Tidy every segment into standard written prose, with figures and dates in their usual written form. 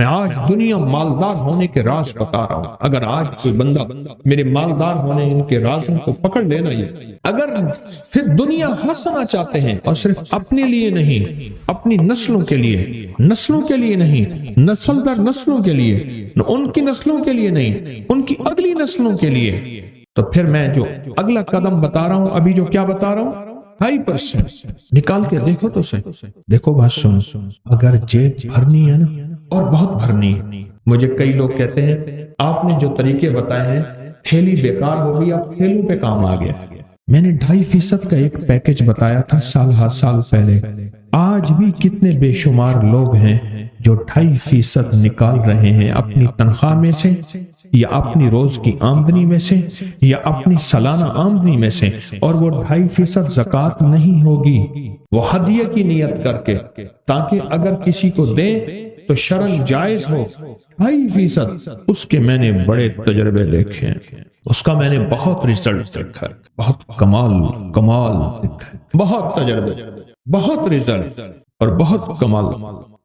میں آج دنیا مالدار ہونے کے راز بتا رہا ہوں. اگر آج کوئی بندہ میرے مالدار ہونے ان کے رازوں کو پکڑ لینا، یہ اگر پھر دنیا ہنسنا چاہتے ہیں اور صرف اپنے لیے نہیں، اپنی نسلوں کے لیے نہیں، نسل در نسلوں کے لیے، ان کی نسلوں کے لیے نہیں، ان کی اگلی نسلوں کے لیے، تو پھر میں جو اگلا قدم بتا رہا ہوں، ابھی جو کیا بتا رہا ہوں، 2.5% نکال کے دیکھو تو صحیح. دیکھو بات سن، اگر جیب بھرنی ہے نا، اور بہت بھرنی ہے. مجھے کئی لوگ کہتے ہیں آپ نے جو طریقے بتائے ہیں تھیلی بیکار ہو گئی، اب تھیلوں پہ کام آ گیا. میں نے 2.5% کا ایک پیکج بتایا تھا سال پہلے. آج بھی کتنے بے شمار لوگ ہیں جو 2.5% نکال رہے ہیں اپنی تنخواہ میں سے، یا اپنی روز کی آمدنی میں سے، یا اپنی سالانہ آمدنی میں سے، اور وہ 2.5% زکوٰۃ نہیں ہوگی، وہ ہدیہ کی نیت کر کے، تاکہ اگر کسی کو دیں تو شرعاً جائز ہو. 2.5%، اس کے میں نے بڑے تجربے دیکھے ہیں، اس کا میں نے بہت ریزلٹ دیکھا ہے، بہت کمال دیکھا ہے، بہت تجربے، بہت ریزلٹ اور بہت کمال.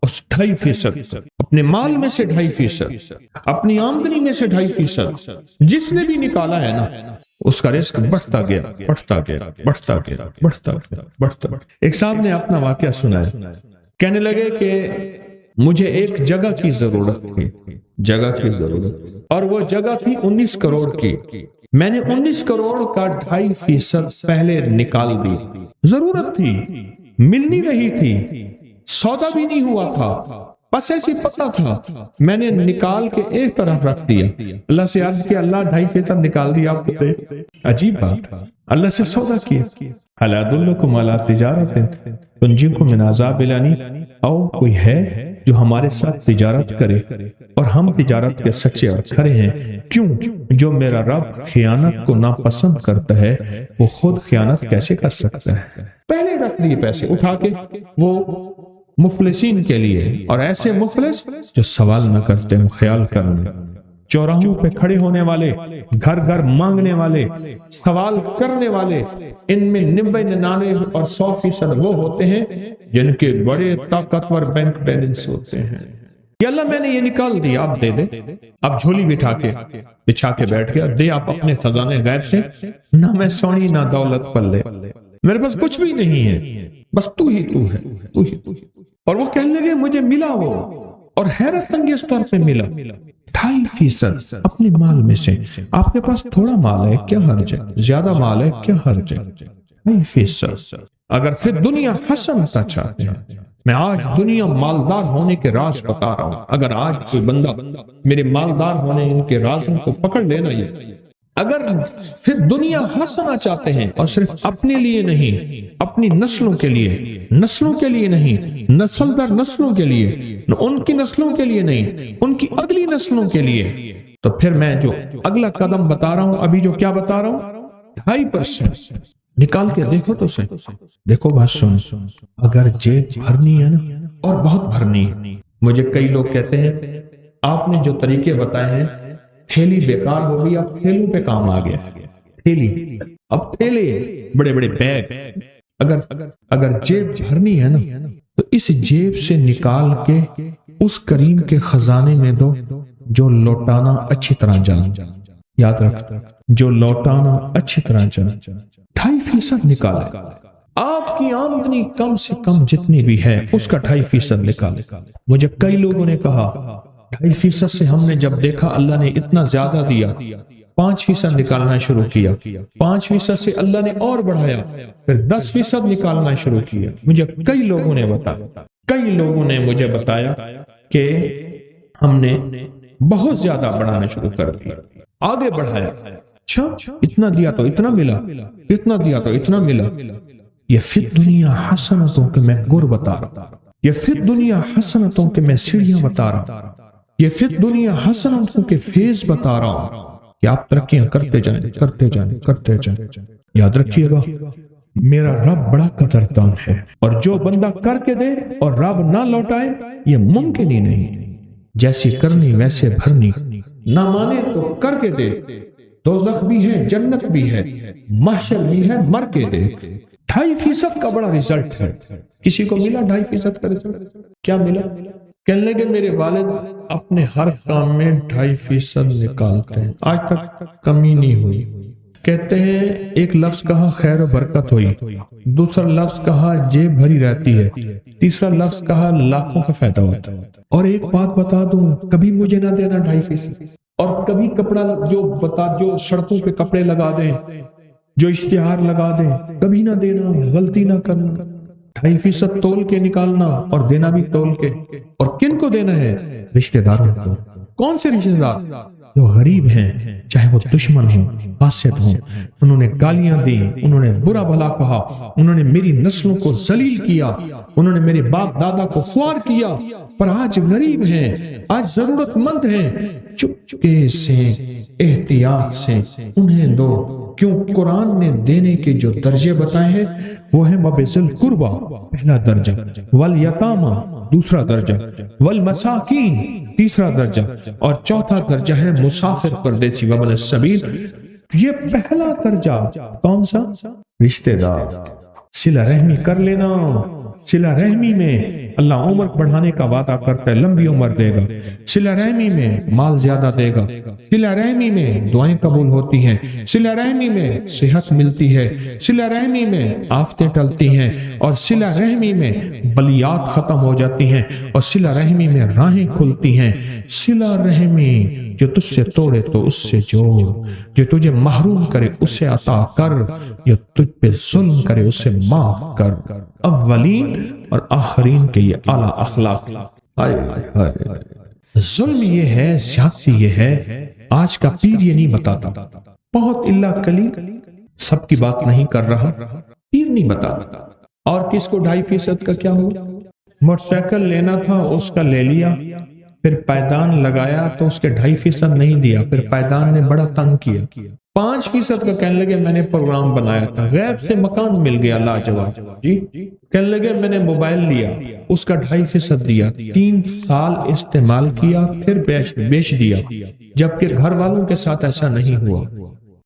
اس 2.5%، اپنے مال میں سے 2.5%، اپنی آمدنی میں سے 2.5%، جس نے بھی نکالا ہے نا، اس کا رزق بڑھتا گیا. ایک صاحب نے اپنا واقعہ سنا ہے، کہنے لگے کہ مجھے ایک جگہ کی ضرورت تھی، اور وہ جگہ تھی 19 کروڑ کی. میں نے 19 کروڑ کا 2.5% پہلے نکال دی. ضرورت تھی، مل نہیں رہی تھی، سودا بھی نہیں ہوا تھا، بس ایسی پتہ تھا. میں نے نکال کے ایک طرف رکھ دیا. اللہ سے عرض کیا، اللہ 2.5% نکال دیا آپ کو. عجیب بات، اللہ سے سودا کیا. الا ادلکم علی تجارت تنجیکم من عذاب الیم، او کوئی ہے جو ہمارے ساتھ تجارت کرے، اور ہم تجارت کے سچے اور کھرے ہیں. کیوں؟ جو میرا رب خیانت کو ناپسند کرتا ہے، وہ خود خیانت کیسے کر سکتا ہے؟ پہلے رکھ لیے پیسے اٹھا کے وہ مفلسین کے لیے، اور ایسے مفلس جو سوال نہ کرتے ہوں. خیال کرنا، چوراہوں پہ کھڑے ہونے والے، گھر مانگنے والے، سوال کرنے والے، ان میں 99 اور 100% وہ ہوتے ہیں جن کے بڑے طاقتور بینک بیلنس ہوتے ہیں. کہ اللہ میں نے یہ نکال دیا، آپ دے دے. اب جھولی بچھا کے بیٹھ گیا، دے آپ اپنے خزانے غیب سے. نہ میں سونی نہ دولت پلے، میرے پاس کچھ بھی نہیں ہے، بس تو ہی ہے. اور وہ کہنے لگے مجھے ملا وہ، اور حیرت انگیز طور پہ ملا 2.5% اپنے مال میں سے. آپ کے پاس تھوڑا مال ہے، کیا حرج ہے؟ زیادہ مال ہے، کیا حرج ہے؟ 2.5%. اگر پھر دنیا حسنتا چاہتے ہیں، میں آج دنیا مالدار ہونے کے راز بتا رہا ہوں. اگر آج کوئی بندہ میرے مالدار ہونے ان کے رازوں کو پکڑ لینا، یہ اگر پھر دنیا ہنسنا چاہتے ہیں اور صرف اپنے لیے نہیں، اپنی نسلوں کے لیے نہیں، نسل در نسلوں کے لیے، ان کی نسلوں کے لیے نہیں، ان کی اگلی نسلوں کے لیے، تو پھر میں جو اگلا قدم بتا رہا ہوں، ابھی جو کیا بتا رہا ہوں، 2.5% نکال کے دیکھو تو صحیح. دیکھو بات سن، اگر جیب بھرنی ہے نا، اور بہت بھرنی ہے. مجھے کئی لوگ کہتے ہیں آپ نے جو طریقے بتائے ہیں تھیلی بیکار ہو گئی، اب تھیلوں پہ کام آ گیا. تھیلی، اب تھیلے، بڑے بیگ. اگر جیب بھرنی ہے نا، تو اس جیب سے نکال کے اس کریم کے خزانے میں دو جو لوٹانا اچھی طرح جان. یاد رکھ، جو لوٹانا اچھی طرح جان. 2.5% نکالے. آپ کی آمدنی کم سے کم جتنی بھی ہے اس کا 2.5% نکالے. مجھے کئی لوگوں نے کہا 2.5% سے ہم نے جب دیکھا اللہ نے اتنا زیادہ دیا، 5% نکالنا شروع کیا. 5% سے اللہ نے اور بڑھایا، پھر 10% نکالنا شروع کیا. مجھے کئی لوگوں نے مجھے بتایا کہ ہم نے بہت زیادہ بڑھانا شروع کر دیا، آگے بڑھایا. اچھا، اتنا دیا تو اتنا ملا، اتنا دیا تو اتنا ملا. یہ فی دنیا حسنتوں کے میں گر بتا رہا ہوں، یہ فی دنیا حسنتوں کے میں سیڑھیاں بتا رہا ہوں، یہ فی دنیا حسنتوں کے فیض بتا رہا ہوں کہ آپ ترقیاں کرتے جائیں. یاد رکھیے گا، میرا رب بڑا قدردان ہے، اور جو بندہ کر کے دے اور رب نہ لوٹائے یہ ممکن ہی نہیں. جیسی کرنی ویسے بھرنی، نہ مانے تو کر کے دے. دوزخ بھی ہے، جنت بھی ہے، محشر بھی ہے، مر کے دے. 2.5% کا بڑا ریزلٹ ہے. کسی کو ملا 2.5% کا ریزلٹ؟ کیا ملا؟ کہنے لگے میرے والد اپنے ہر کام میں 2.5% نکالتے ہیں، آج تک کمی نہیں ہوئی۔ کہتے ہیں ایک لفظ کہا خیر و برکت ہوئی، دوسرا لفظ کہا جیب بھری رہتی ہے، تیسرا لفظ کہا لاکھوں کا فائدہ ہوتا ہے۔ اور ایک بات بتا دوں، کبھی مجھے نہ دینا 2.5%، اور کبھی کپڑا جو سڑکوں پہ کپڑے لگا دیں، جو اشتہار لگا دیں، کبھی نہ دینا، غلطی نہ کرنا۔ 2.5% تول کے نکالنا اور دینا بھی تول کے۔ اور کن کو دینا ہے؟ رشتہ داروں کو۔ کون سے رشتہ دار؟ جو غریب ہیں، چاہے وہ دشمن ہوں، حاسد ہوں۔ انہوں نے گالیاں دی، انہوں نے برا بھلا کہا، انہوں نے میری نسلوں کو ذلیل کیا، انہوں نے میرے باپ دادا کو خوار کیا، پر آج غریب ہیں، آج ضرورت مند ہیں، چپکے سے، احتیاط سے انہیں دو۔ کیوں؟ قرآن نے دینے کے جو درجے بتائے ہیں وہ ہیں وَبِذِی الْقُرْبَى پہلا درجہ، وَالْیَتَامَى دوسرا درجہ، وَالْمَسَاکِین تیسرا درجہ، اور چوتھا درجہ ہے مسافر پردیسی وَابْنِ السَّبِیل۔ یہ پہلا درجہ کون سا؟ رشتہ دار۔ صلہ رحمی کر لینا۔ صلہ رحمی میں اللہ عمر بڑھانے کا وعدہ کرتا ہے، لمبی عمر دے گا۔ صلہ رحمی میں مال زیادہ دے گا۔ صلہ رحمی میں دعائیں قبول ہوتی ہیں۔ صلہ رحمی میں صحت ملتی ہے۔ صلہ رحمی میں آفتیں ٹلتی ہیں، اور صلہ رحمی میں بلیات ختم ہو جاتی ہیں، اور صلہ رحمی میں راہیں کھلتی ہیں۔ صلہ رحمی جو تجھ سے توڑے تو اس سے جوڑ، جو تجھے محروم کرے اسے عطا کر، جو تجھ پہ ظلم کرے اسے معاف کر۔ اولین اور آخرین کے یہ اعلیٰ اخلاق۔ ظلم یہ ہے، زیادتی یہ ہے، آج کا پیر یہ نہیں بتاتا، بہت اللہ کلی سب کی بات نہیں کر رہا، پیر نہیں بتاتا۔ اور کس کو 2.5% کا کیا ہوا؟ موٹر سائیکل لینا تھا، اس کا لے لیا، پھر پائدان لگایا تو اس کے 2.5% نہیں دیا، پھر پائدان نے بڑا تنگ کیا۔ 5% کا کہنے لگے میں نے پروگرام بنایا تھا، غیب سے مکان مل گیا لاجواب جی۔ کہنے لگے میں نے موبائل لیا، اس کا 2.5% دیا، 3 سال استعمال کیا، پھر بیچ دیا، جبکہ گھر والوں کے ساتھ ایسا نہیں ہوا۔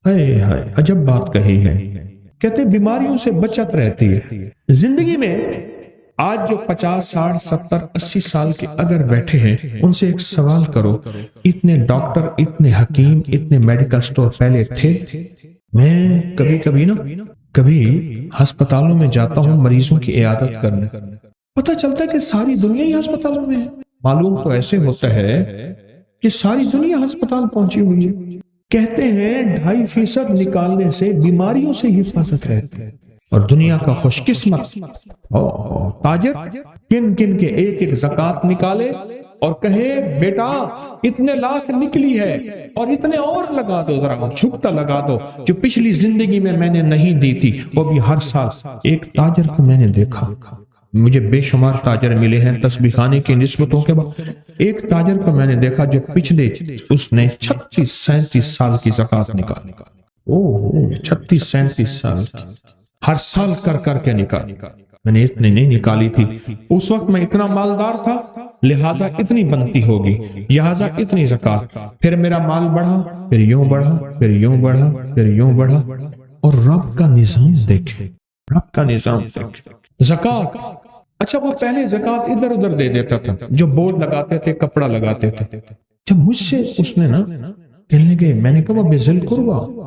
ہائے ہائے، عجب بات کہی ہے۔ کہتے بیماریوں سے بچت رہتی ہے زندگی میں۔ آج جو 50 60 70 80 سال کے اگر بیٹھے ہیں، ان سے ایک سوال کرو، اتنے ڈاکٹر، اتنے حکیم، اتنے میڈیکل سٹور پہلے تھے؟ میں کبھی ہسپتالوں میں جاتا ہوں مریضوں کی عیادت کرنے، پتہ چلتا ہے کہ ساری دنیا ہی ہسپتالوں میں ہے۔ معلوم تو ایسے ہوتا ہے کہ ساری دنیا ہسپتال پہنچی ہوئی ہے۔ کہتے ہیں 2.5% نکالنے سے بیماریوں سے حفاظت رہتی ہے۔ اور دنیا کا خوش قسمت تاجر کن کے ایک زکوٰۃ نکالے اور کہے بیٹا اتنے لاکھ نکلی ہے اور اتنے اور لگا دو، ذرا جھکتا لگا دو، جو پچھلی زندگی میں نے نہیں دی تھی وہ بھی ہر سال۔ ایک تاجر کو میں نے دیکھا، مجھے بے شمار تاجر ملے ہیں تسبیح خانے کی نسبتوں کے بعد، ایک تاجر کو میں نے دیکھا جو پچھلے اس نے 36 37 سال کی زکوٰۃ نکالی۔ 36 37 سال کی، ہر سال کر کے نکالی۔ میں نے اتنی نہیں نکالی تھی، اس وقت میں اتنا مالدار تھا، لہٰذا اتنی بنتی ہوگی، لہٰذا اتنی زکوٰۃ۔ پھر میرا مال بڑھا، پھر یوں بڑھا، پھر یوں بڑھا، پھر یوں بڑھا۔ اور رب کا نظام دیکھے، رب کا نظام دیکھے۔ زکوٰۃ، اچھا وہ پہلے زکوٰۃ ادھر ادھر دے دیتا تھا، جو بورڈ لگاتے تھے، کپڑا لگاتے تھے۔ جب مجھ سے اس نے کہنے لگے، میں نے کہا بِذِی الْقُرْبَى،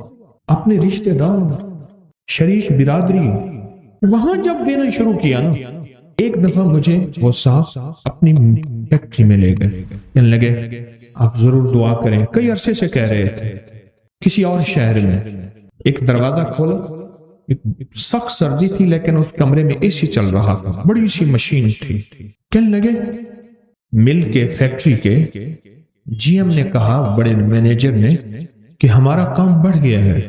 اپنے رشتہ دار، شریک برادری، وہاں جب دینا شروع کیا ایک دفعہ مجھے وہ صاحب اپنی فیکٹری میں لے گئے، کہنے لگے آپ ضرور دعا کریں۔ کئی عرصے سے کہہ رہے تھے، کسی اور شہر میں۔ ایک دروازہ کھولا، سخت سردی تھی لیکن اس کمرے میں اے سی چل رہا تھا، بڑی سی مشین تھی۔ کہنے لگے مل کے، فیکٹری کے جی ایم نے کہا، بڑے مینیجر نے، کہ ہمارا کام بڑھ گیا ہے،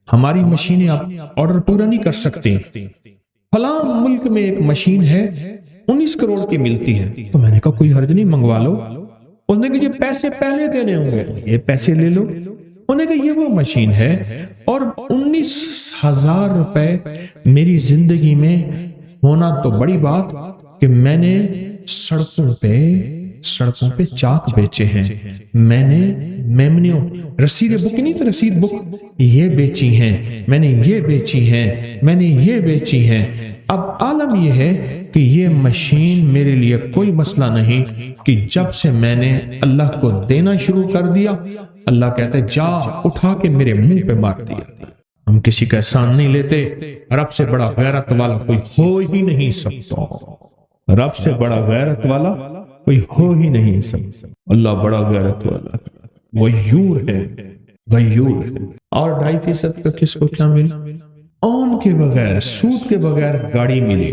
ہماری مشینیں آپ آرڈر پورا نہیں کر سکتے، فلاں ملک میں ایک مشین ہے 19 کروڑ کی ملتی ہے۔ تو میں نے کہا کوئی حرج نہیں، منگوا لو۔ انہوں نے کہا یہ پیسے پہلے دینے ہوں گے، یہ پیسے لے لو۔ انہوں نے کہا یہ وہ مشین ہے، اور 19,000 روپے میری زندگی میں ہونا تو بڑی بات کہ میں نے سڑکوں پہ چاک بیچے ہیں، میں نے میمنیوں، رسید بک نہیں تو رسید بک یہ بیچی ہیں، میں نے یہ بیچی ہیں، میں نے یہ بیچی ہیں۔ اب عالم یہ ہے کہ یہ مشین میرے لیے کوئی مسئلہ نہیں کہ جب سے میں نے اللہ کو دینا شروع کر دیا، اللہ کہتا ہے جا اٹھا کے میرے منہ پہ مار دیا۔ ہم کسی کا احسان نہیں لیتے، رب سے بڑا غیرت والا کوئی ہو ہی نہیں سکتا، رب سے بڑا غیرت والا کوئی ہو ہی نہیں سکتا۔ اللہ بڑا غیرت والا غیور ہے، غیور ہے۔ اور 2.5% کا کس کو کیا ملا؟ اون کے بغیر، سود کے بغیر گاڑی ملی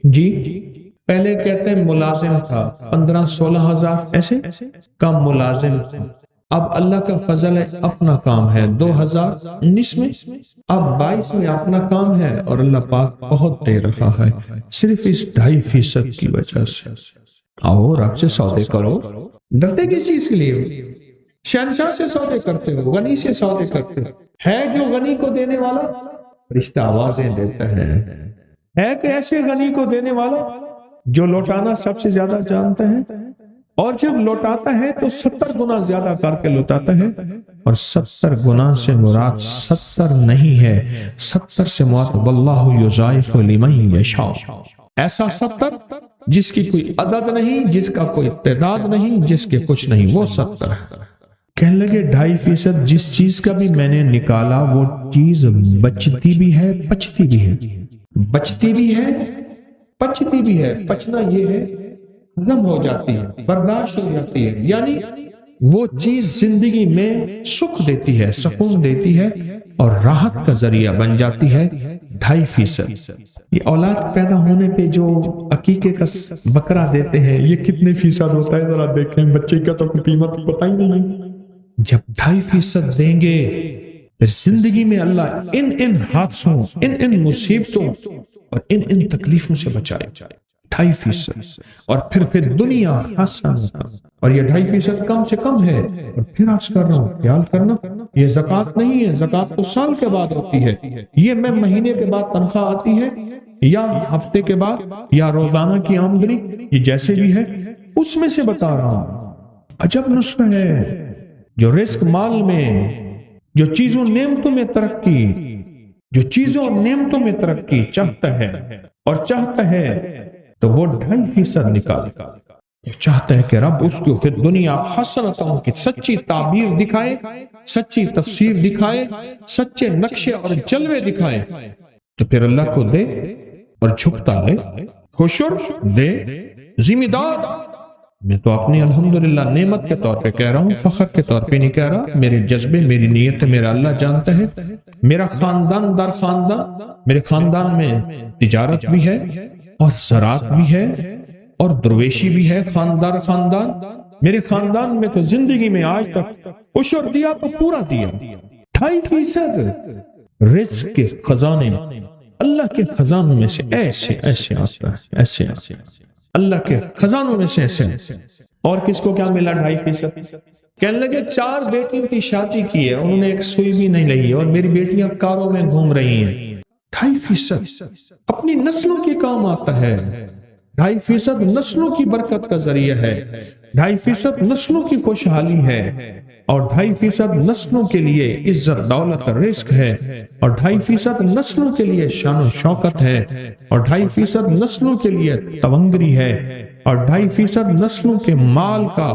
جی۔ پہلے کہتے ہیں ملازم تھا 15-16 ہزار، ایسے کم ملازم تھا۔ اب اللہ کا فضل ہے، اپنا کام ہے 2019 میں، اب 22 میں اپنا کام ہے، اور اللہ پاک بہت دے رہا ہے صرف اس 2.5% کی وجہ سے۔ آؤ رب سے سودے کرو، ڈرتے کس چیز کے لیے؟ شہنشاہ سے سودے کرتے ہو، غنی سے سودے کرتے ہو۔ ہے جو غنی کو دینے والا رشتہ آوازیں دیتا ہے کہ ایسے غنی کو دینے والا جو لوٹانا سب سے زیادہ جانتا ہے، اور جب لوٹاتا ہے تو 70 گنا زیادہ کر کے لوٹاتا ہے، اور 70 گنا سے مراد 70 نہیں ہے، 70 سے مراد واللہ یضاعف لمن یشاء، ایسا 70 جس کی کوئی عدد نہیں، جس کا کوئی تعداد نہیں، جس کے کچھ نہیں، وہ 70 ہے۔ کہنے لگے 2.5% جس چیز کا بھی میں نے نکالا وہ چیز بچتی بھی ہے، پچتی بھی ہے، بچتی بھی ہے، پچتی بھی ہے۔ پچنا یہ ہے ہضم ہو جاتی ہے، برداشت ہو جاتی ہے، یعنی وہ چیز زندگی میں سکھ دیتی ہے، سکون دیتی ہے، اور راحت کا ذریعہ بن جاتی ہے۔ 2.5% یہ اولاد پیدا ہونے پہ جو عقیقے کا بکرا دیتے ہیں، یہ کتنے فیصد ہوتا ہے ذرا دیکھیں، بچے کا تو قیمت پتہ ہی نہیں۔ جب 2.5% دیں گے پھر زندگی میں اللہ ان حادثوں، ان مصیبتوں اور ان تکلیفوں سے بچائے۔ 2.5%، اور پھر دنیا حسنہ، اور یہ 2.5% کم سے کم ہے۔ اور پھر عرض کر رہا ہوں، خیال کرنا یہ زکوٰۃ نہیں ہے، زکوٰۃ تو سال کے بعد ہوتی ہے، یہ میں مہینے کے بعد تنخواہ آتی ہے، یا ہفتے کے بعد، یا روزانہ کی آمدنی، یہ جیسے بھی ہے اس میں سے بتا رہا ہوں۔ عجب نسخہ ہے جو رزق مال میں، جو چیزوں نعمتوں میں ترقی، جو چیزوں نعمتوں میں ترقی چاہتا ہے، اور چاہتا ہے تو وہ 2.5% نکالے، چاہتا ہے کہ رب اس کو پھر دنیا حسنتوں کی سچی تعبیر دکھائے، سچی تفسیر دکھائے، سچے نقشے اور جلوے دکھائے، تو پھر اللہ کو دے اور جھکتا ہے، حشر دے، ذمہ دار۔ میں تو اپنی الحمدللہ نعمت کے طور پہ کہہ رہا ہوں، فخر کے طور پہ نہیں کہہ رہا۔ میرے جذبے، میری نیت میرا اللہ جانتا ہے۔ میرا خاندان در خاندان، میرے خاندان میں تجارت بھی ہے، اور زراعت بھی ہے، اور درویشی بھی ہے، خاندان خاندان۔ میرے خاندان میں تو زندگی میں آج تک عشر دیا تو پورا دیا۔ 2.5% رزق کے خزانے اللہ کے خزانوں میں سے ایسے ایسے آتا ہے، ایسے آتا ہے اللہ کے خزانوں میں سے ایسے۔ اور کس کو کیا ملا 2.5%؟ کہنے لگے 4 بیٹیوں کی شادی کی ہے، انہوں نے ایک سوئی بھی نہیں لئی، اور میری بیٹیاں کاروں میں گھوم رہی ہیں۔ 2.5% اپنی نسلوں کے کام آتا ہے، 2.5% نسلوں کی برکت کا ذریعہ ہے، 2.5% نسلوں کی خوشحالی ہے، اور 2.5% نسلوں کے لیے عزت دولت رزق ہے، اور 2.5% نسلوں کے لیے شان و شوکت ہے، اور 2.5% نسلوں کے لیے تونگری ہے، اور 2.5% نسلوں کے مال کا،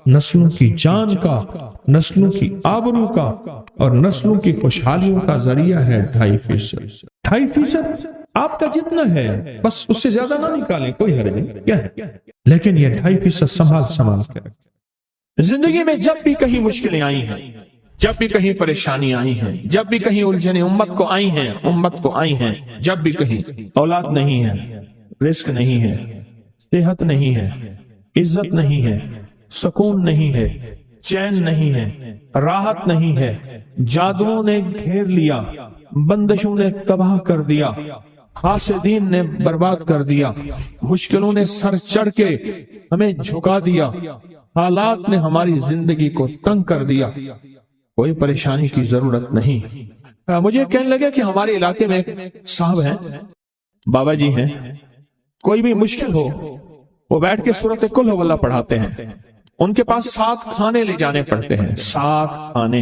نسلوں کی جان کا، نسلوں کی آبرو کا، اور نسلوں کی خوشحالیوں کا ذریعہ ہے 2.5%۔ 2.5% آپ کا جتنا ہے بس اس سے زیادہ نہ نکالیں، کوئی حرج نہیں، کیا ہے، لیکن یہ 2.5% سنبھال کر۔ زندگی میں جب بھی کہیں مشکلیں آئی ہیں، جب بھی کہیں پریشانی آئی ہیں، جب بھی کہیں الجھنیں امت کو آئی ہیں، جب بھی کہیں اولاد نہیں ہے، رزق نہیں ہے، صحت نہیں ہے، عزت نہیں ہے، سکون نہیں ہے، چین نہیں ہے، راحت نہیں ہے، جادوؤں نے گھیر لیا، بندشوں نے تباہ کر دیا، حاسدین نے برباد کر دیا، مشکلوں نے سر چڑھ کے ہمیں جھکا دیا، حالات نے ہماری زندگی کو تنگ کر دیا، کوئی پریشانی کی ضرورت نہیں۔ مجھے کہنے لگے کہ ہمارے علاقے میں صاحب ہیں، بابا جی ہیں، کوئی بھی مشکل ہو وہ بیٹھ کے سورۃ قل ہو اللہ پڑھاتے ہیں، ان کے پاس 7 کھانے لے جانے پڑتے ہیں، 7 کھانے،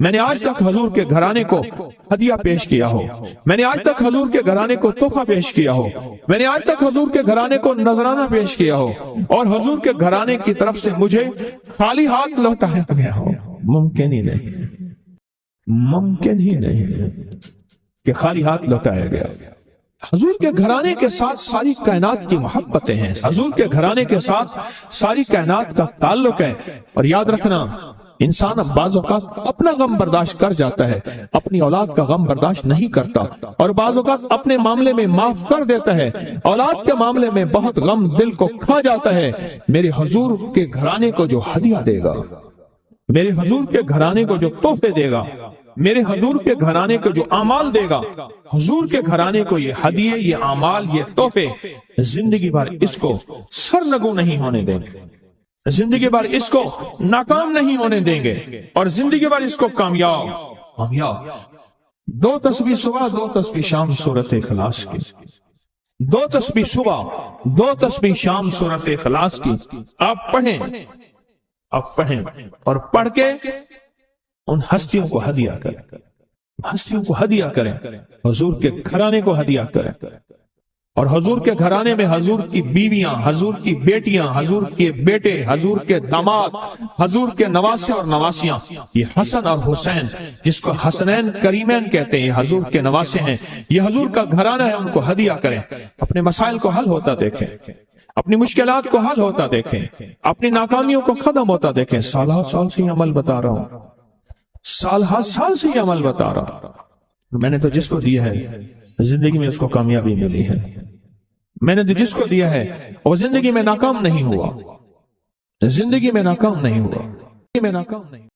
میں نے آج تک حضور کے گھرانے کو ہدیہ پیش کیا ہو، میں نے آج تک حضور کے گھرانے کو تحفہ پیش کیا ہو، میں نے آج تک حضور کے گھرانے کو نذرانہ پیش کیا ہو، اور حضور کے گھرانے کی طرف سے مجھے خالی ہاتھ لوٹایا گیا ہو۔ ممکن ہی نہیں، ممکن ہی نہیں کہ خالی ہاتھ لوٹایا گیا۔ حضور کے گھرانے کے ساتھ ساری کائنات کی محبتیں ہیں، حضور کے گھرانے کے ساتھ ساری کائنات کا تعلق ہے۔ اور یاد رکھنا، انسان بعض اوقات اپنا غم برداشت کر جاتا ہے، اپنی اولاد کا غم برداشت نہیں کرتا، اور بعض اوقات اپنے معاملے میں معاف کر دیتا ہے، اولاد کے معاملے میں بہت غم دل کو کھا جاتا ہے۔ میرے حضور کے گھرانے کو جو ہدیہ دے گا، میرے حضور کے گھرانے کو جو تحفے دے گا، میرے حضور کے گھرانے کو جو اعمال دے گا، حضور کے گھرانے کو یہ ہدیے، یہ اعمال، یہ تحفے زندگی بھر اس کو سرنگو نہیں ہونے دیں گے، زندگی بھر اس کو ناکام نہیں ہونے دیں گے، اور زندگی بھر اس کو کامیاب۔ دو تسبیح صبح، دو تسبیح شام سورۃ اخلاص کی، دو تسبیح صبح، دو تسبیح شام سورۃ اخلاص کی آپ پڑھیں، آپ پڑھیں، اور پڑھ کے ان ہستیوں کو ہدیہ کریں، ہستیوں کو ہدیہ کریں، حضور کے گھرانے کو ہدیہ کریں، اور حضور کے گھرانے میں حضور کی بیویاں، حضور کی بیٹیاں، حضور کے بیٹے، حضور کے داماد، حضور کے نواسے اور نواسیاں، یہ حسن اور حسین جس کو حسنین کریمین کہتے ہیں، یہ حضور کے نواسے ہیں، یہ حضور کا گھرانہ ہے، ان کو ہدیہ کریں۔ اپنے مسائل کو حل ہوتا دیکھیں، اپنی مشکلات کو حل ہوتا دیکھیں، اپنی ناکامیوں کو ختم ہوتا دیکھیں۔ سالہ سال سے یہ عمل بتا رہا ہوں، سالہ سال سے یہ عمل بتا رہا ہوں۔ میں نے تو جس کو دیا ہے زندگی میں اس کو کامیابی ملی ہے، میں نے تو جس کو دیا ہے وہ زندگی میں ناکام نہیں ہوا، زندگی میں ناکام نہیں ہوا، زندگی میں ناکام نہیں